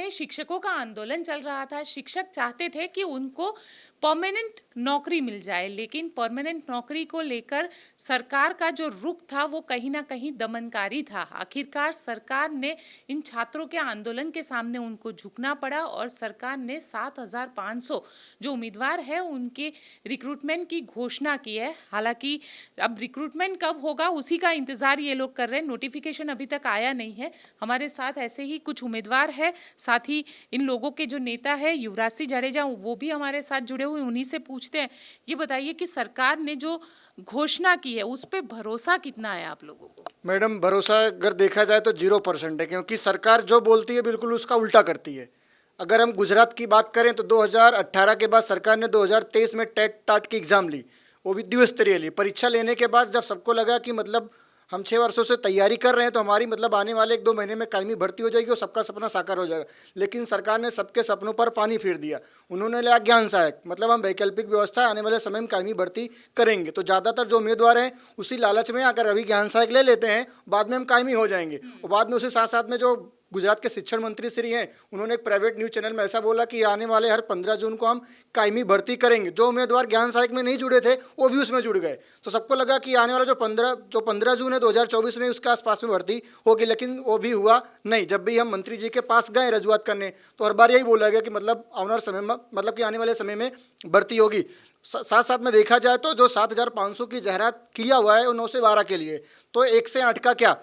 में शिक्षकों का आंदोलन चल रहा था। शिक्षक चाहते थे कि उनको परमानेंट नौकरी मिल जाए, लेकिन परमानेंट नौकरी को लेकर सरकार का जो रुख था वो कहीं ना कहीं दमनकारी था। आखिरकार सरकार ने इन छात्रों के आंदोलन के सामने उनको झुकना पड़ा और सरकार ने 7,500 जो उम्मीदवार है उनके रिक्रूटमेंट की घोषणा की है। हालांकि अब रिक्रूटमेंट कब होगा उसी का इंतजार ये लोग कर रहे हैं। नोटिफिकेशन अभी तक आया नहीं है। हमारे साथ ऐसे ही कुछ उम्मीदवार है, साथ ही इन लोगों के जो नेता है युवराज सिंह जडेजा वो भी हमारे साथ जुड़े हुए, उन्हीं से पूछते हैं। ये बताइए कि सरकार ने जो घोषणा की है उस पर भरोसा कितना है आप लोगों को? मैडम, भरोसा अगर देखा जाए तो 0% है, क्योंकि सरकार जो बोलती है बिल्कुल उसका उल्टा करती है। अगर हम गुजरात की बात करें तो 2018 के बाद सरकार ने 2023 में टेट टाट की एग्ज़ाम ली, वो भी द्विस्तरीय ली। परीक्षा लेने के बाद जब सबको लगा कि मतलब हम 6 वर्षों से तैयारी कर रहे हैं तो हमारी मतलब आने वाले 1-2 महीने में कायमी भर्ती हो जाएगी और सबका सपना साकार हो जाएगा, लेकिन सरकार ने सबके सपनों पर पानी फेर दिया। उन्होंने लिया ज्ञान सहायक, मतलब हम वैकल्पिक व्यवस्था आने वाले समय में कायमी भर्ती करेंगे। तो ज़्यादातर जो उम्मीदवार हैं उसी लालच में आकर अभी ज्ञान सहायक ले लेते हैं, बाद में हम कायमी हो जाएंगे। और बाद में उसी साथ साथ में जो गुजरात के शिक्षण मंत्री श्री हैं, उन्होंने एक प्राइवेट न्यूज़ चैनल में ऐसा बोला कि आने वाले हर 15 जून को हम कायमी भर्ती करेंगे। जो उम्मीदवार ज्ञान सहायक में नहीं जुड़े थे वो भी उसमें जुड़ गए। तो सबको लगा कि आने वाला जो 15 जून है 2024 में उसके आसपास में भर्ती होगी, लेकिन वो भी हुआ नहीं। जब भी हम मंत्री जी के पास गए रजूआत करने तो हर बार यही बोला गया कि मतलब आने वाले समय में मतलब कि आने वाले समय में भर्ती होगी। साथ साथ में देखा जाए तो जो 7,500 की जाहिरात किया हुआ है वो 9 से 12 के लिए, तो 1 से 8 का क्या,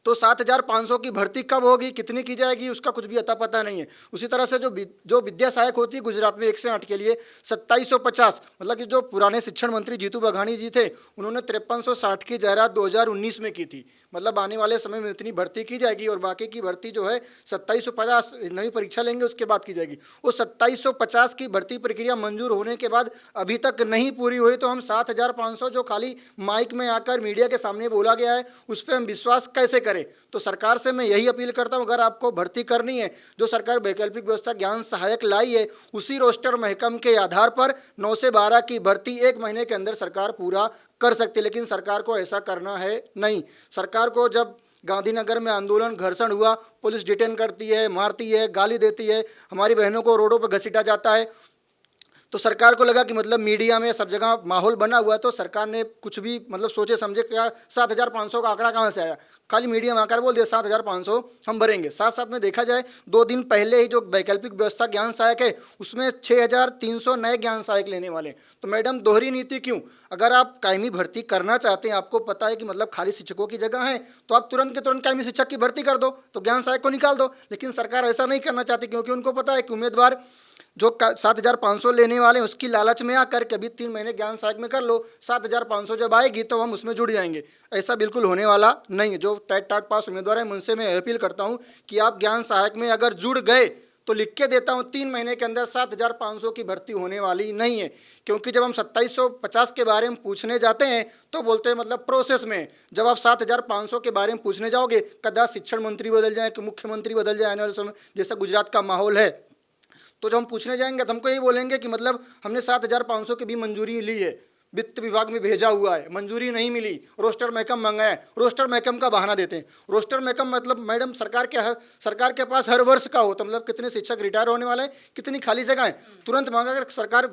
तो 7,500 की भर्ती कब होगी, कितनी की जाएगी, उसका कुछ भी अता पता नहीं है। उसी तरह से जो विद्या सहायक होती है गुजरात में 1 से 8 के लिए 2750, मतलब कि जो पुराने शिक्षण मंत्री जीतू बघानी जी थे उन्होंने 5360 की जाहिरात 2019 में की थी। मतलब आने वाले समय में इतनी भर्ती की जाएगी और बाकी की भर्ती जो है 2750 नई परीक्षा लेंगे उसके बाद की जाएगी। वो 2750 की भर्ती प्रक्रिया मंजूर होने के बाद अभी तक नहीं पूरी हुई, तो हम 7,500 जो खाली माइक में आकर मीडिया के सामने बोला गया है उस पर हम विश्वास कैसे करें। तो सरकार से मैं यही अपील करता हूं, अगर आपको भर्ती करनी है, जो सरकार वैकल्पिक व्यवस्था ज्ञान सहायक लाई है उसी रोस्टर महकम के आधार पर 9 से 12 की भर्ती 1 महीने के अंदर सरकार पूरा कर सकती है, लेकिन सरकार को ऐसा करना है नहीं। सरकार को जब गांधीनगर में आंदोलन घर्षण हुआ, पुलिस डिटेन करती है, मारती है, गाली देती है, हमारी बहनों को रोडों पर घसीटा जाता है, तो सरकार को लगा कि मतलब मीडिया में सब जगह माहौल बना हुआ है तो सरकार ने कुछ भी मतलब सोचे समझे, क्या 7,500 का आंकड़ा कहाँ से आया, खाली मीडिया में आकर बोल दिया 7,500 हम भरेंगे। साथ साथ में देखा जाए 2 दिन पहले ही जो वैकल्पिक व्यवस्था ज्ञान सहायक है उसमें 6,300 नए ज्ञान सहायक लेने वाले। तो मैडम दोहरी नीति क्यों? अगर आप कायमी भर्ती करना चाहते हैं, आपको पता है कि मतलब खाली शिक्षकों की जगह है, तो आप तुरंत के तुरंत कायमी शिक्षक की भर्ती कर दो, तो ज्ञान सहायक को निकाल दो। लेकिन सरकार ऐसा नहीं करना चाहती, क्योंकि उनको पता है कि उम्मीदवार जो 7,500 लेने वाले हैं उसकी लालच में आकर कभी 3 महीने ज्ञान सहायक में कर लो, 7,500 जब आएगी तो हम उसमें जुड़ जाएंगे। ऐसा बिल्कुल होने वाला नहीं है। जो टेट टाट पास उम्मीदवार हैं उनसे मैं अपील करता हूं कि आप ज्ञान सहायक में अगर जुड़ गए तो लिख के देता हूं 3 महीने के अंदर 7,500 की भर्ती होने वाली नहीं है। क्योंकि जब हम 2750 के बारे में पूछने जाते हैं तो बोलते हैं मतलब प्रोसेस में। जब आप 7,500 के बारे में पूछने जाओगे, कदा शिक्षण मंत्री बदल जाए कि मुख्यमंत्री बदल जाए आने वाले समय, जैसा गुजरात का माहौल है, तो जब हम पूछने जाएंगे तो हमको यही बोलेंगे कि मतलब हमने 7,500 की भी मंजूरी ली है, वित्त विभाग में भेजा हुआ है, मंजूरी नहीं मिली, रोस्टर महकम मंगाया है। रोस्टर महकम का बहाना देते हैं। रोस्टर महकम मतलब मैडम सरकार के पास हर वर्ष का होता, मतलब कितने शिक्षक रिटायर होने वाले हैं, कितनी खाली जगह है, तुरंत मांगा। अगर सरकार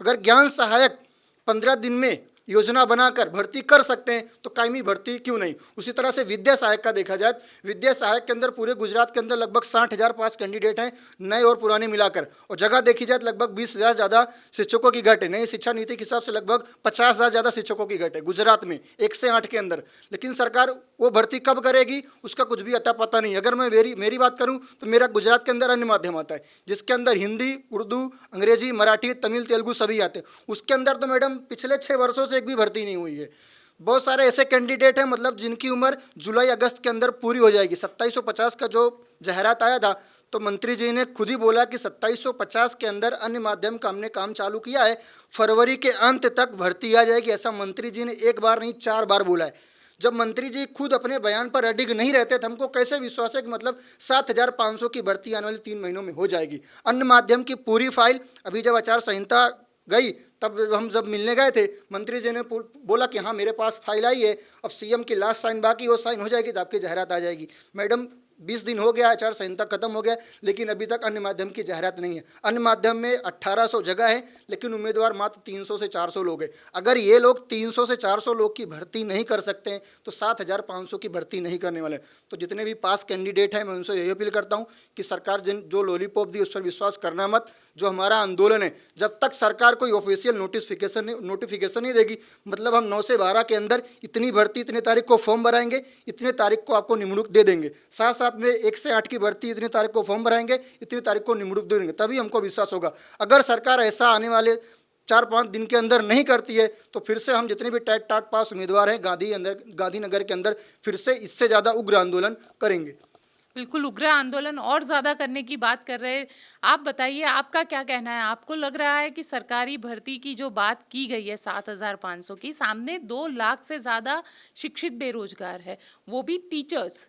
अगर ज्ञान सहायक 15 दिन में योजना बनाकर भर्ती कर सकते हैं तो कायमी भर्ती क्यों नहीं। उसी तरह से विद्या सहायक का देखा जाए, विद्या सहायक के अंदर पूरे गुजरात के अंदर लगभग 60,000 पास कैंडिडेट हैं, नए और पुराने मिलाकर, और जगह देखी जाए तो लगभग 20,000 ज़्यादा शिक्षकों की घट है। नई शिक्षा नीति के हिसाब से लगभग 50,000 ज़्यादा शिक्षकों की घट है गुजरात में 1 से 8 के अंदर। लेकिन सरकार वो भर्ती कब करेगी उसका कुछ भी अता पता नहीं। अगर मैं मेरी बात करूँ तो मेरा गुजरात के अंदर अन्य माध्यम आता है जिसके अंदर हिंदी, उर्दू, अंग्रेजी, मराठी, तमिल, तेलुगु सभी आते हैं। उसके अंदर तो मैडम पिछले 6 वर्षों से एक भी भर्ती नहीं हुई है। बहुत सारे ऐसे कैंडिडेट हैं मतलब जिनकी उम्र जुलाई अगस्त के अंदर पूरी हो जाएगी। 2750 का जो जाहिरात आया था तो मंत्री जी ने खुद ही बोला कि 2750 के अंदर अन्य माध्यम का हमने काम चालू किया है, फरवरी के अंत तक भर्ती आ जाएगी। ऐसा मंत्री जी ने 1 बार नहीं 4 बार बोला है। जब मंत्री जी खुद अपने बयान पर अडिग नहीं रहते तो हमको कैसे विश्वास है कि मतलब 7,500 की भर्ती आने वाले 3 महीनों में हो जाएगी। अन्य माध्यम की पूरी फाइल अभी जब आचार संहिता गई तब हम जब मिलने गए थे, मंत्री जी ने बोला कि हाँ मेरे पास फाइल आई है, अब सीएम की लास्ट साइन बाकी, वो साइन हो जाएगी तो आपकी जाहिरात आ जाएगी। मैडम 20 दिन हो गया, आचार संहिता खत्म हो गया, लेकिन अभी तक अन्य माध्यम की जाहिरात नहीं है। अन्य माध्यम में 1800 जगह है, लेकिन उम्मीदवार मात्र 300 से 400 लोग हैं। अगर ये लोग 300 से 400 लोग की भर्ती नहीं कर सकते हैं तो 7500 की भर्ती नहीं करने वाले। तो जितने भी पास कैंडिडेट हैं, मैं उनसे यही अपील करता हूँ कि सरकार जो लॉलीपॉप दी उस पर विश्वास करना मत। जो हमारा आंदोलन है, जब तक सरकार कोई ऑफिशियल नोटिफिकेशन नहीं देगी, मतलब हम 9 से 12 के अंदर इतनी भर्ती, इतने तारीख को फॉर्म भराएंगे, इतने तारीख को आपको निमणूक दे देंगे। साथ साथ में 1 से 8 की भर्ती, इतनी तारीख को फॉर्म भराएंगे, इतनी तारीख को निमणूक दे देंगे, तभी हमको विश्वास होगा। अगर सरकार ऐसा आने वाले 4-5 दिन के अंदर नहीं करती है तो फिर से हम जितने भी टैट टाट पास उम्मीदवार हैं गांधीनगर के अंदर फिर से इससे ज़्यादा उग्र आंदोलन करेंगे। बिल्कुल, उग्र आंदोलन और ज़्यादा करने की बात कर रहे हैं। आप बताइए, आपका क्या कहना है? आपको लग रहा है कि सरकारी भर्ती की जो बात की गई है 7500 की, सामने 2 लाख से ज़्यादा शिक्षित बेरोजगार है, वो भी टीचर्स?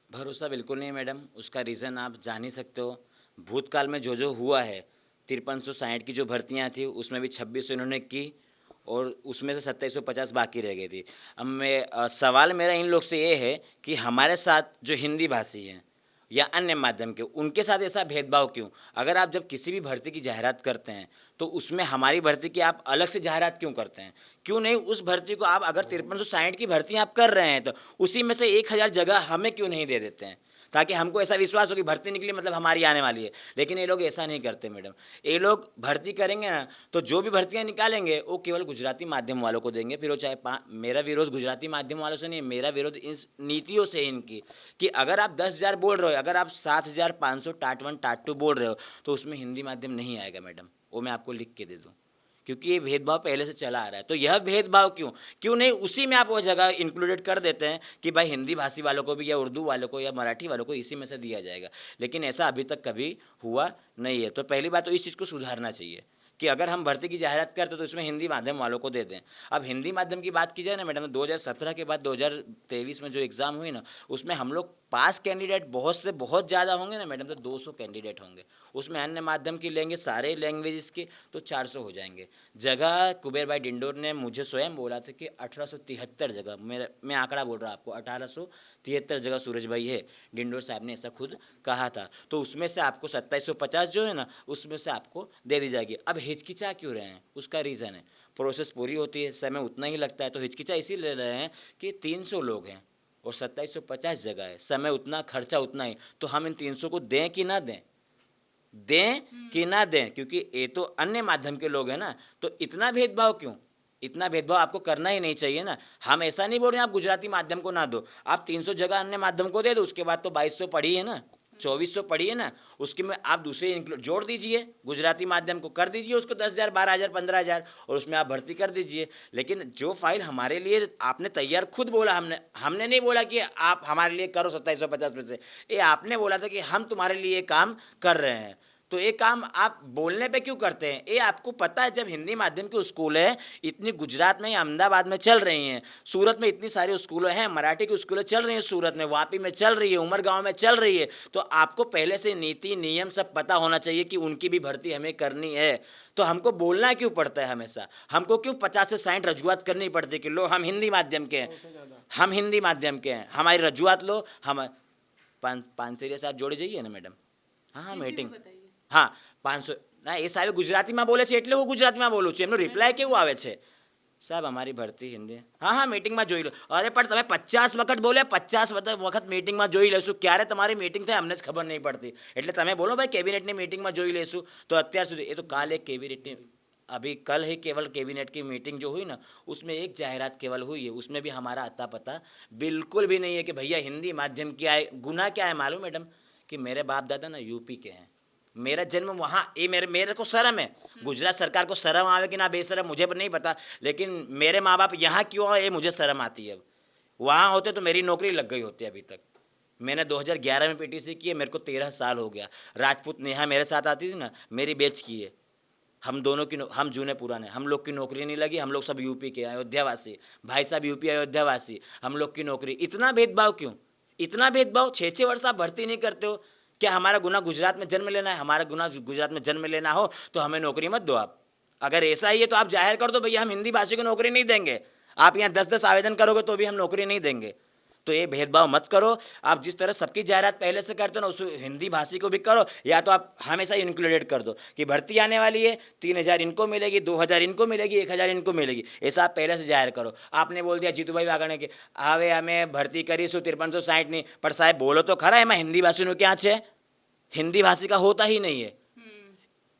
भरोसा बिल्कुल नहीं मैडम। उसका रीज़न आप जान ही सकते हो। भूतकाल में जो हुआ है, 5360 की जो भर्तियां थी उसमें भी 2600 इन्होंने की और उसमें से 2750 बाकी रह गई थी। अब सवाल मेरा इन लोग से ये है कि हमारे साथ जो हिंदी भाषी हैं या अन्य माध्यम के, उनके साथ ऐसा भेदभाव क्यों? अगर आप जब किसी भी भर्ती की जाहिरात करते हैं तो उसमें हमारी भर्ती की आप अलग से जाहिरात क्यों करते हैं? क्यों नहीं उस भर्ती को आप, अगर 5360 की भर्ती आप कर रहे हैं तो उसी में से 1000 जगह हमें क्यों नहीं दे देते हैं, ताकि हमको ऐसा विश्वास हो कि भर्ती निकली मतलब हमारी आने वाली है। लेकिन ये लोग ऐसा नहीं करते मैडम। ये लोग भर्ती करेंगे ना तो जो भी भर्तियां निकालेंगे वो केवल गुजराती माध्यम वालों को देंगे। फिर वो चाहे मेरा विरोध गुजराती माध्यम वालों से नहीं, मेरा विरोध इस नीतियों से इनकी, कि अगर आप 10,000 बोल रहे हो, अगर आप 7500 टाट 1 टाट 2 बोल रहे हो तो उसमें हिंदी माध्यम नहीं आएगा मैडम। वो मैं आपको लिख के दे दूँ, क्योंकि ये भेदभाव पहले से चला आ रहा है। तो यह भेदभाव क्यों नहीं उसी में आप वो जगह इंक्लूडेड कर देते हैं कि भाई हिंदी भाषी वालों को भी या उर्दू वालों को या मराठी वालों को इसी में से दिया जाएगा। लेकिन ऐसा अभी तक कभी हुआ नहीं है। तो पहली बात तो इस चीज़ को सुधारना चाहिए कि अगर हम भर्ती की जाहिरात करते तो इसमें हिंदी माध्यम वालों को दे दें। अब हिंदी माध्यम की बात की जाए ना मैडम, 2017 के बाद 2023 में जो एग्ज़ाम हुई ना, उसमें हम लोग पास कैंडिडेट बहुत से बहुत ज़्यादा होंगे ना मैडम, तो 200 कैंडिडेट होंगे। उसमें अन्य माध्यम की लेंगे सारे लैंग्वेजेस के तो 400 हो जाएंगे। जगह कुबेर भाई डिंडोर ने मुझे स्वयं बोला था कि 1873 जगह, मैं आंकड़ा बोल रहा आपको, 1873 जगह सूरज भाई है, डिंडोर साहब ने ऐसा खुद कहा था। तो उसमें से आपको 2750 जो है ना, उसमें से आपको दे दी जाएगी। अब हिचकिचा क्यों रहे हैं, उसका रीज़न है प्रोसेस पूरी होती है, समय उतना ही लगता है। तो हिचकिचा इसीलिए ले रहे हैं कि 300 लोग हैं और 2750 जगह है, समय उतना, खर्चा उतना ही। तो हम इन 300 को दें कि ना दें, कि ना दें, क्योंकि ये तो अन्य माध्यम के लोग हैं ना। तो इतना भेदभाव क्यों? इतना भेदभाव आपको करना ही नहीं चाहिए ना। हम ऐसा नहीं बोल रहे हैं आप गुजराती माध्यम को ना दो, आप 300 जगह अन्य माध्यम को दे दो। उसके बाद तो 2200 पढ़ी है ना, 2400 पढ़ी है ना, उसके में आप दूसरे इंक्लूड जोड़ दीजिए, गुजराती माध्यम को कर दीजिए उसको 10,000 12,000 15,000 और उसमें आप भर्ती कर दीजिए। लेकिन जो फाइल हमारे लिए आपने तैयार खुद बोला, हमने नहीं बोला कि आप हमारे लिए करो 2750 में से, ये आपने बोला था कि हम तुम्हारे लिए काम कर रहे हैं। तो ये काम आप बोलने पे क्यों करते हैं? ये आपको पता है जब हिंदी माध्यम के स्कूल है इतनी गुजरात में, अहमदाबाद में चल रही हैं, सूरत में इतनी सारी स्कूलें हैं, मराठी की स्कूलें चल रही हैं, सूरत में, वापी में चल रही है, उमरगांव में चल रही है, तो आपको पहले से नीति नियम सब पता होना चाहिए कि उनकी भी भर्ती हमें करनी है। तो हमको बोलना क्यों पड़ता है हमेशा? हमको क्यों 50 से 60 रजूआत करनी पड़ती है कि लो हम हिंदी माध्यम के हैं, हम हिंदी माध्यम के हैं, हमारी रजूआत लो। हम 500 से आप जोड़े जाइए ना मैडम। हाँ मीटिंग, हाँ 500 ના એ સાહેબ ગુજરાતીમાં બોલે છે એટલે હું ગુજરાતીમાં બોલું છું, એમનો રિપ્લાય કેવું આવે છે? સાહેબ અમારી ભરતી હિન્દી, હા હા મીટિંગમાં જોઈ લો। અરે પણ તમે 50 વખત બોલે, 50 વખત મીટિંગમાં જોઈ લેશું, ક્યારે તમારી મીટિંગ થાય અમને જ ખબર નહીં પડતી। એટલે તમે બોલો ભાઈ કેબિનેટની મીટિંગમાં જોઈ લેશું। તો અત્યાર સુધી એ તો કાલ એક કેબિનેટની, अभी कल ही केवल कैबिनेट की मीटिंग जो हुई ना, उसमें एक जाहिरात केवल हुई है, उसमें भी हमारा अता पता बिल्कुल भी नहीं है कि भैया हिंदी माध्यम क्या है। गुनाह क्या है मालूम मैडम? कि मेरे बाप दादा ना यूपी के हैं, मेरा जन्म वहाँ, ये मेरे को शर्म है। गुजरात सरकार को शर्म आवे कि ना बेशर्म मुझे नहीं पता, लेकिन मेरे माँ बाप यहाँ क्यों है ये मुझे शर्म आती है। वहाँ होते तो मेरी नौकरी लग गई होती अभी तक। मैंने 2011 में पीटीसी की है, मेरे को 13 साल हो गया। राजपूत नेहा मेरे साथ आती थी ना, मेरी बैच की है। हम दोनों की, हम जूने पुराने, हम लोग की नौकरी नहीं लगी। हम लोग सब यूपी के अयोध्यावासी, भाई साहब यूपी अयोध्यावासी, हम लोग की नौकरी। इतना भेदभाव क्यों? इतना भेदभाव? 6-6 वर्ष आप भर्ती नहीं करते हो? क्या हमारा गुना गुजरात में जन्म लेना है? हमारा गुना गुजरात में जन्म लेना हो तो हमें नौकरी मत दो आप। अगर ऐसा ही है तो आप जाहिर कर दो भैया हम हिंदी भाषी को नौकरी नहीं देंगे। आप यहाँ 10-10 आवेदन करोगे तो भी हम नौकरी नहीं देंगे। तो ये भेदभाव मत करो। आप जिस तरह सबकी जायरात पहले से करते हो ना, उस हिंदी भाषी को भी करो, या तो आप हमेशा इंक्लूडेड कर दो कि भर्ती आने वाली है, 3,000 इनको मिलेगी, 2,000 इनको मिलेगी, 1,000 इनको मिलेगी, ऐसा आप पहले से जाहिर करो। आपने बोल दिया जीतू भाई वागणे के आवे हमें भर्ती करी 5360 नहीं, पर साहब बोलो तो खरा है, मैं हिंदी भाषी क्या है, हिंदी भाषी का होता ही नहीं है।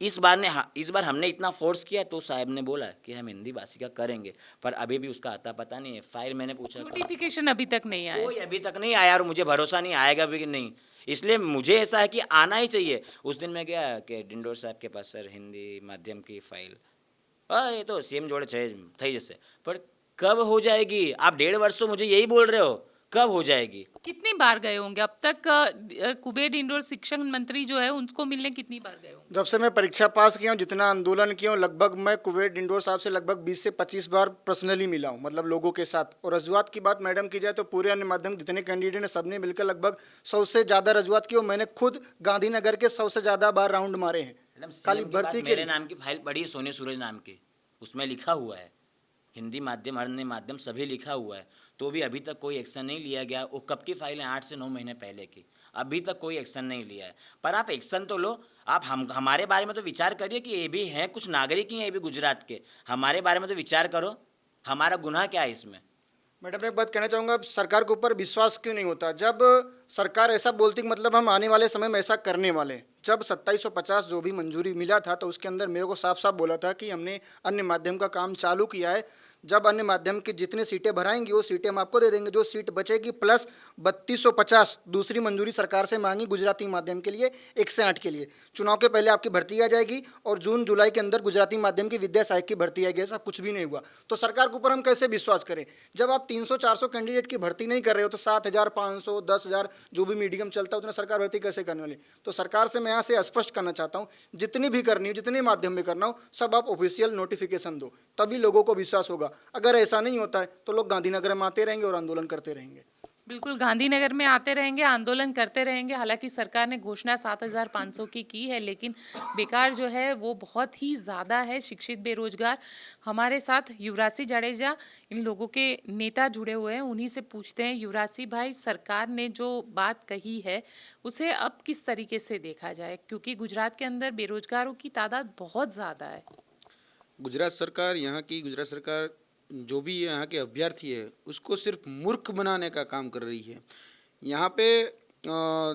इस बार हमने इतना फोर्स किया तो साहब ने बोला कि हम हिंदी भाषी का करेंगे, पर अभी भी उसका आता पता नहीं है। फाइल मैंने पूछा, नोटिफिकेशन अभी तक नहीं आया। कोई अभी तक नहीं आया और मुझे भरोसा नहीं आएगा भी कि नहीं। इसलिए मुझे ऐसा है कि आना ही चाहिए। उस दिन मैं गया कि डिंडोर साहब के पास, सर हिंदी माध्यम की फाइल ये तो सीएम जोड़े થઈ જશે, पर कब हो जाएगी? आप 1.5 वर्ष से मुझे यही बोल रहे हो, कब हो जाएगी? कितनी बार गए होंगे अब तक? कुबेर इंडोर शिक्षण मंत्री जो है उनको मिलने कितनी बार गए होंगे? जब से मैं परीक्षा पास किया हूँ, जितना आंदोलन किया हूँ, लगभग मैं कुबेर डिंडोर साहब से लगभग 20 से 25 बार पर्सनली मिला हूँ, मतलब लोगों के साथ। और रजूआत की बात मैडम की जाए तो पूरे अन्य माध्यम जितने कैंडिडेट हैं सबने मिलकर लगभग 100 से ज़्यादा रजूआत की, और मैंने खुद गांधीनगर के 100 से ज़्यादा बार राउंड मारे हैं खाली भर्ती के। मेरे नाम की फाइल पड़ी है, सोनी सूरज नाम की, उसमें लिखा हुआ है हिंदी माध्यम, अन्य माध्यम सभी लिखा हुआ है, तो भी अभी तक कोई एक्शन नहीं लिया गया। वो कब की फाइल है? 8 से 9 महीने पहले की, अभी तक कोई एक्शन नहीं लिया है। पर आप एक्शन तो लो, आप हमारे बारे में तो विचार करिए कि ये भी हैं, कुछ नागरिक ही हैं ये भी गुजरात के, हमारे बारे में तो विचार करो, हमारा गुनाह क्या है इसमें? मैडम एक बात कहना चाहूँगा, सरकार के ऊपर विश्वास क्यों नहीं होता? जब सरकार ऐसा बोलती कि मतलब हम आने वाले समय में ऐसा करने वाले हैं। जब 2750 जो भी मंजूरी मिला था तो उसके अंदर मेरे को साफ साफ बोला था कि हमने अन्य माध्यम का काम चालू किया है, जब अन्य माध्यम की जितनी सीटें भराएंगी वो सीटें हम आपको दे देंगे, जो सीट बचेगी प्लस 3250 दूसरी मंजूरी सरकार से मांगी गुजराती माध्यम के लिए 108 के लिए। चुनाव के पहले आपकी भर्ती आ जाएगी और जून जुलाई के अंदर गुजराती माध्यम की विद्या सहायक की भर्ती आएगी। ऐसा कुछ भी नहीं हुआ, तो सरकार के ऊपर हम कैसे विश्वास करें? जब आप 300-400 कैंडिडेट की भर्ती नहीं कर रहे हो तो 7,500 10,000 जो भी मीडियम चलता है उतना सरकार भर्ती कैसे करने वाली? तो सरकार से मैं यहाँ से स्पष्ट करना चाहता हूँ, जितनी भी करनी हो, जितने माध्यम में करना हो, सब आप ऑफिशियल नोटिफिकेशन दो, तभी लोगों को विश्वास होगा। अगर ऐसा नहीं होता है तो लोग गांधीनगर में आते रहेंगे और आंदोलन करते रहेंगे। बिल्कुल, गांधीनगर में आते रहेंगे, आंदोलन करते रहेंगे। हालांकि सरकार ने घोषणा 7,500 की है, लेकिन बेकार जो है वो बहुत ही ज़्यादा है, शिक्षित बेरोजगार। हमारे साथ युवराज सिंह जाडेजा, इन लोगों के नेता जुड़े हुए हैं, उन्हीं से पूछते हैं। युवराज सिंह भाई, सरकार ने जो बात कही है उसे अब किस तरीके से देखा जाए, क्योंकि गुजरात के अंदर बेरोजगारों की तादाद बहुत ज़्यादा है। गुजरात सरकार जो भी यहाँ के अभ्यर्थी है उसको सिर्फ मूर्ख बनाने का काम कर रही है। यहाँ पे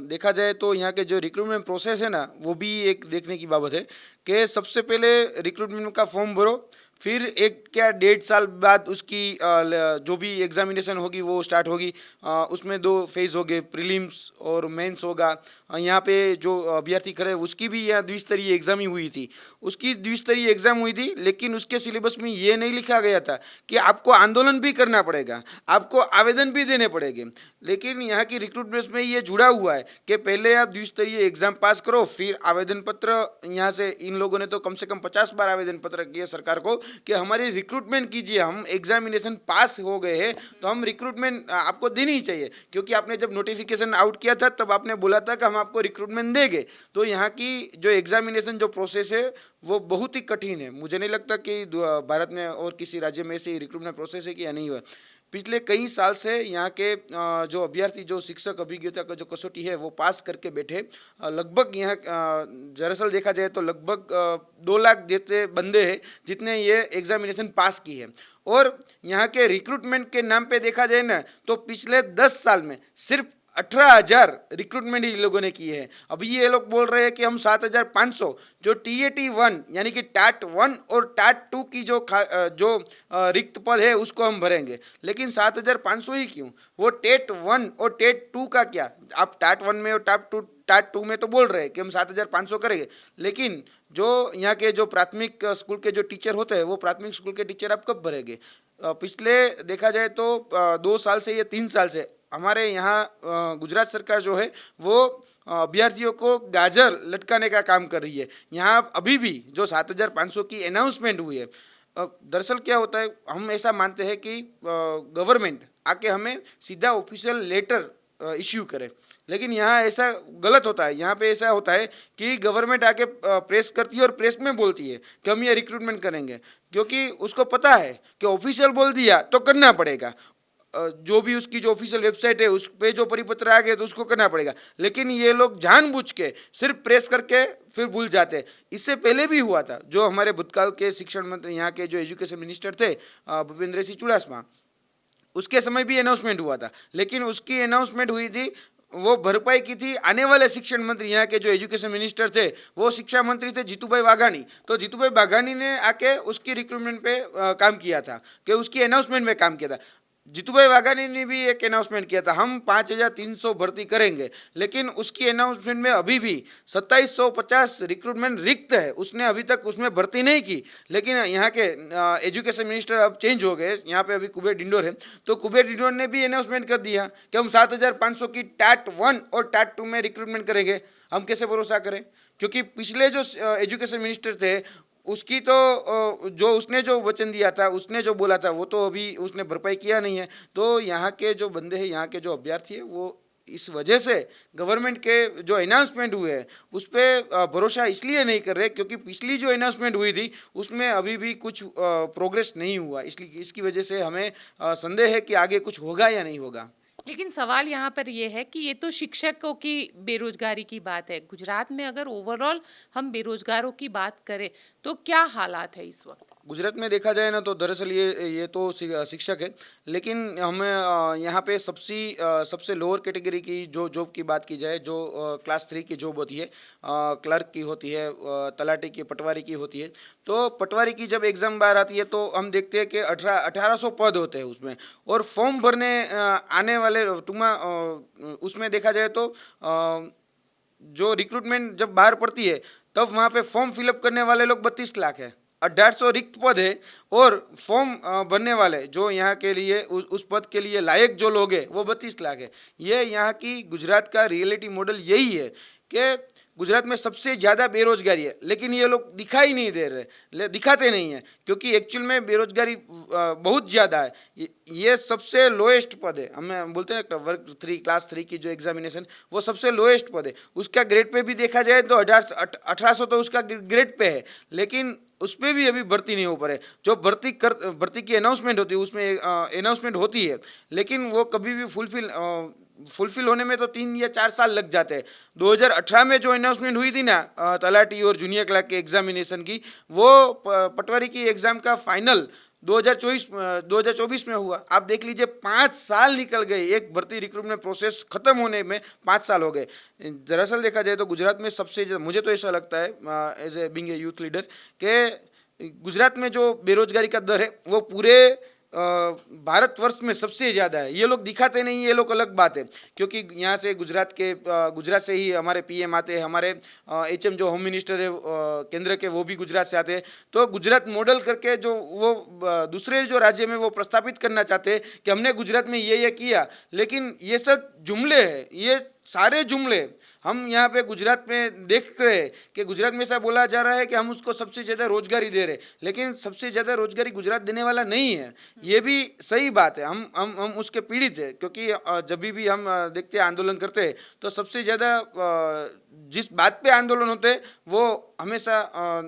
देखा जाए तो यहाँ के जो रिक्रूटमेंट प्रोसेस है ना, वो भी एक देखने की बाबत है कि सबसे पहले रिक्रूटमेंट का फॉर्म भरो, फिर 1 साल बाद उसकी जो भी एग्जामिनेशन होगी वो स्टार्ट होगी। उसमें 2 फेज़ हो गए, प्रीलिम्स और मेंस होगा। यहाँ पे जो अभ्यर्थी खड़े उसकी भी यहाँ द्विस्तरीय एग्ज़ाम ही हुई थी, उसकी द्विस्तरीय एग्ज़ाम हुई थी, लेकिन उसके सिलेबस में ये नहीं लिखा गया था कि आपको आंदोलन भी करना पड़ेगा, आपको आवेदन भी देने पड़ेंगे। लेकिन यहाँ की रिक्रूटमेंट में ये जुड़ा हुआ है कि पहले आप द्विस्तरीय एग्ज़ाम पास करो, फिर आवेदन पत्र। यहाँ से इन लोगों ने तो कम से कम 50 बार आवेदन पत्र किए सरकार को कि हमारी रिक्रूटमेंट कीजिए, हम एग्जामिनेशन पास हो गए हैं तो हम रिक्रूटमेंट आपको देनी ही चाहिए, क्योंकि आपने जब नोटिफिकेशन आउट किया था तब आपने बोला था कि हम आपको रिक्रूटमेंट देंगे। तो यहाँ की जो एग्जामिनेशन जो प्रोसेस है वो बहुत ही कठिन है। मुझे नहीं लगता कि भारत में और किसी राज्य में से रिक्रूटमेंट प्रोसेस है कि या नहीं हुआ। पिछले कई साल से यहाँ के जो अभ्यर्थी, जो शिक्षक अभिज्ञता का जो कसौटी है वो पास करके बैठे, लगभग यहाँ दरअसल देखा जाए तो लगभग 2 लाख जैसे बंदे हैं जितने ये एग्जामिनेशन पास की है। और यहाँ के रिक्रूटमेंट के नाम पे देखा जाए ना तो पिछले 10 साल में सिर्फ 18,000 रिक्रूटमेंट ही लोगों ने किए हैं। अभी ये लोग बोल रहे हैं कि हम 7,500 जो TAT1 यानी कि TAT1 और TAT2 की जो रिक्त पद है उसको हम भरेंगे, लेकिन 7,500 ही क्यों? वो TAT1 और TAT2 का क्या? आप TAT1 में और TAT2 में तो बोल रहे हैं कि हम 7,500 करेंगे, लेकिन जो यहाँ के जो प्राथमिक स्कूल के जो टीचर होते हैं वो प्राथमिक स्कूल के टीचर आप कब भरेंगे? पिछले देखा जाए तो 2 साल से या 3 साल से हमारे यहाँ गुजरात सरकार जो है वो अभ्यर्थियों को गाजर लटकाने का काम कर रही है। यहाँ अभी भी जो 7,500 की अनाउंसमेंट हुई है, दरअसल क्या होता है, हम ऐसा मानते हैं कि गवर्नमेंट आके हमें सीधा ऑफिशियल लेटर इश्यू करे, लेकिन यहाँ ऐसा गलत होता है। यहाँ पे ऐसा होता है कि गवर्नमेंट आके प्रेस करती है और प्रेस में बोलती है कि हम ये रिक्रूटमेंट करेंगे, क्योंकि उसको पता है कि ऑफिशियल बोल दिया तो करना पड़ेगा। जो भी उसकी जो ऑफिशियल वेबसाइट है उस पे जो परिपत्र आ गए तो उसको करना पड़ेगा, लेकिन ये लोग जानबूझ के सिर्फ प्रेस करके फिर भूल जाते हैं। इससे पहले भी हुआ था, जो हमारे भूतकाल के शिक्षण मंत्री यहाँ के जो एजुकेशन मिनिस्टर थे भूपेंद्र सिंह चुड़ासमा, उसके समय भी अनाउंसमेंट हुआ था, लेकिन उसकी अनाउंसमेंट हुई थी वो भरपाई की थी आने वाले शिक्षण मंत्री यहाँ के जो एजुकेशन मिनिस्टर थे वो शिक्षा मंत्री थे जीतूभाई वाघानी। तो जीतूभाई वाघानी ने आके उसकी रिक्रूटमेंट पे काम किया था, कि उसकी अनाउंसमेंट में काम किया था। जीतूभाई वाघानी ने भी एक अनाउंसमेंट किया था, हम 5300 भर्ती करेंगे, लेकिन उसकी अनाउंसमेंट में अभी भी 2750 रिक्रूटमेंट रिक्त है, उसने अभी तक उसमें भर्ती नहीं की। लेकिन यहाँ के एजुकेशन मिनिस्टर अब चेंज हो गए, यहाँ पे अभी कुबेर डिंडोर है, तो कुबेर डिंडोर ने भी अनाउंसमेंट कर दिया कि हम 7500 की टैट 1 और टैट 2 में रिक्रूटमेंट करेंगे। हम कैसे भरोसा करें, क्योंकि पिछले जो एजुकेशन मिनिस्टर थे उसकी तो जो उसने जो वचन दिया था, उसने जो बोला था, वो तो अभी उसने भरपाई किया नहीं है। तो यहाँ के जो बंदे हैं, यहाँ के जो अभ्यर्थी है, वो इस वजह से गवर्नमेंट के जो अनाउंसमेंट हुए हैं उस पर भरोसा इसलिए नहीं कर रहे क्योंकि पिछली जो अनाउंसमेंट हुई थी उसमें अभी भी कुछ प्रोग्रेस नहीं हुआ, इसलिए इसकी वजह से हमें संदेह है कि आगे कुछ होगा या नहीं होगा। लेकिन सवाल यहाँ पर ये है कि ये तो शिक्षकों की बेरोजगारी की बात है। गुजरात में अगर ओवरऑल हम बेरोजगारों की बात करें तो क्या हालात है इस वक्त? गुजरात में देखा जाए ना तो दरअसल ये तो शिक्षक है, लेकिन हमें यहाँ पे सबसे लोअर कैटेगरी की जो जॉब की बात की जाए, जो क्लास 3 की जॉब होती है, क्लर्क की होती है, तलाटी की, पटवारी की होती है। तो पटवारी की जब एग्ज़ाम बाहर आती है तो हम देखते हैं कि 1800 पद होते हैं उसमें, और फॉर्म भरने आने वाले उसमें देखा जाए तो जो रिक्रूटमेंट जब बाहर पड़ती है तब वहाँ पे फॉर्म फिलअप करने वाले लोग 32 लाख है, 1800 रिक्त पद है, और फॉर्म भरने वाले जो यहाँ के लिए उस पद के लिए लायक जो लोग हैं वो 32 लाख है। ये यहाँ की गुजरात का रियलिटी मॉडल यही है कि गुजरात में सबसे ज़्यादा बेरोजगारी है, लेकिन ये लोग दिखाई नहीं दे रहे, दिखाते नहीं हैं, क्योंकि एक्चुअल में बेरोजगारी बहुत ज़्यादा है। ये सबसे लोएस्ट पद है, हमें बोलते हैं वर्ग 3 क्लास 3 की जो एग्जामिनेशन, वो सबसे लोएस्ट पद है। उसका ग्रेड पे भी देखा जाए तो 1800 तो उसका ग्रेड पे है, लेकिन उस पर भी अभी भर्ती नहीं हो पा रहे। जो भर्ती की अनाउंसमेंट होती है उसमें अनाउंसमेंट होती है, लेकिन वो कभी भी फुलफिल होने में तो 3 या 4 साल लग जाते हैं। 2018 में जो अनाउंसमेंट हुई थी ना तलाटी और जूनियर क्लर्क के एग्जामिनेशन की, वो पटवारी की एग्ज़ाम का फाइनल 2024 में हुआ। आप देख लीजिए 5 साल निकल गए, एक भर्ती रिक्रूटमेंट प्रोसेस खत्म होने में 5 साल हो गए। दरअसल देखा जाए तो गुजरात में सबसे ज़्यादा, मुझे तो ऐसा लगता है as a being a youth leader, कि गुजरात में जो बेरोजगारी का दर है वो पूरे भारतवर्ष में सबसे ज़्यादा है। ये लोग दिखाते नहीं, ये लोग अलग बात है, क्योंकि यहाँ से गुजरात से ही हमारे पीएम आते हैं, हमारे एचएम जो होम मिनिस्टर है केंद्र के, वो भी गुजरात से आते हैं। तो गुजरात मॉडल करके जो वो दूसरे जो राज्य में वो प्रस्तापित करना चाहते हैं कि हमने गुजरात में ये किया, लेकिन ये सब जुमले हैं, ये सारे जुमले हम यहाँ पे गुजरात में देख रहे हैं कि गुजरात में ऐसा बोला जा रहा है कि हम उसको सबसे ज़्यादा रोजगारी दे रहे हैं, लेकिन सबसे ज़्यादा रोजगारी गुजरात देने वाला नहीं है। ये भी सही बात है, हम उसके पीड़ित है, क्योंकि जब भी हम देखते हैं आंदोलन करते हैं तो सबसे ज़्यादा जिस बात पे आंदोलन होते हैं वो हमेशा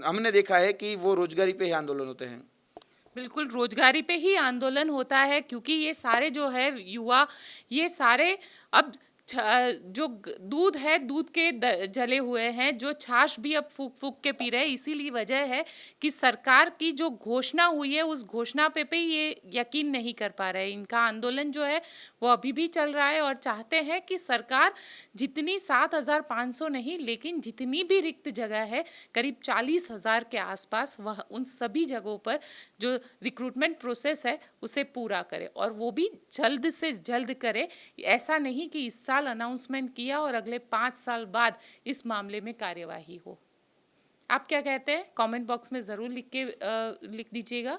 हमने देखा है कि वो रोजगारी पे ही आंदोलन होते हैं। बिल्कुल रोजगारी पे ही आंदोलन होता है, क्योंकि ये सारे जो है युवा, ये सारे अब जो दूध है, दूध के जले हुए हैं, जो छाछ भी अब फूक फूक के पी रहे हैं। इसीलिए वजह है कि सरकार की जो घोषणा हुई है उस घोषणा पे ये यकीन नहीं कर पा रहे हैं। इनका आंदोलन जो है वो अभी भी चल रहा है और चाहते हैं कि सरकार जितनी 7500 नहीं, लेकिन जितनी भी रिक्त जगह है करीब 40,000 के आसपास, वह उन सभी जगहों पर जो रिक्रूटमेंट प्रोसेस है उसे पूरा करे, और वो भी जल्द से जल्द करे। ऐसा नहीं कि इस साल अनाउंसमेंट किया और अगले 5 साल बाद इस मामले में कार्यवाही हो। आप क्या कहते हैं? कमेंट बॉक्स में ज़रूर लिख दीजिएगा।